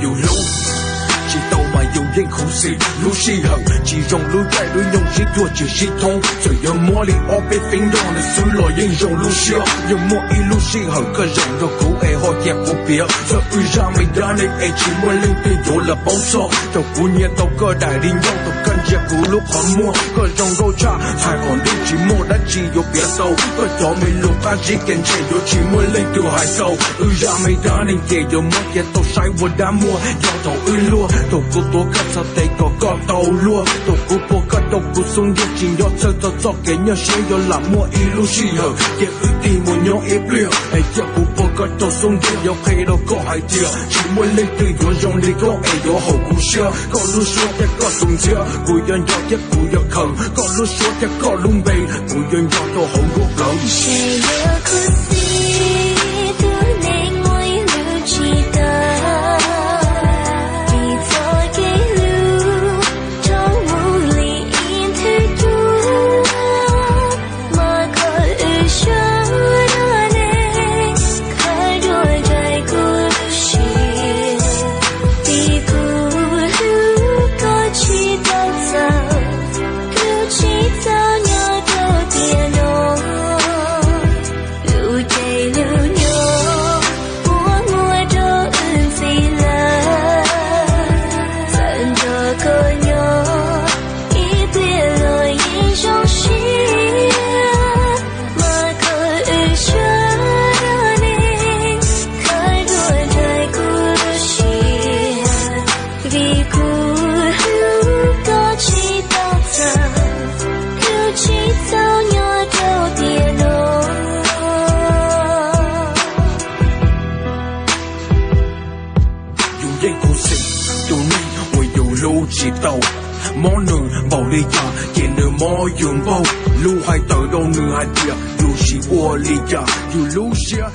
有路。直到没有人呼吸，路是后，其中路在路用是做只系统，最有魔力我被冰冻的速落英雄路线，有魔一路是后个人的苦爱好也不变，这遇上没得你爱情我领队有了帮手，到古年到各代领用都跟着古路泡沫，各种勾叉才好你寂寞的只有别走，各种没路把时间前有寂寞领队还走，遇上没得你也有魔也都晒我的魔，摇头雨落。都不多看到这个高头落，都不多看都不松眼睛要这这做给人先有冷漠一路是后，也一定没有一秒，哎也不多看都松眼要配到个海调，只为领队有用力个哎有好故事，个路说的个动车，不愿要一不要靠，个路说的个龙背，不愿要到好过高。谁有苦心，都能为路记得。知道，某女某力呀，也能某拥抱，路还得到女孩的，有时我力呀，有路线。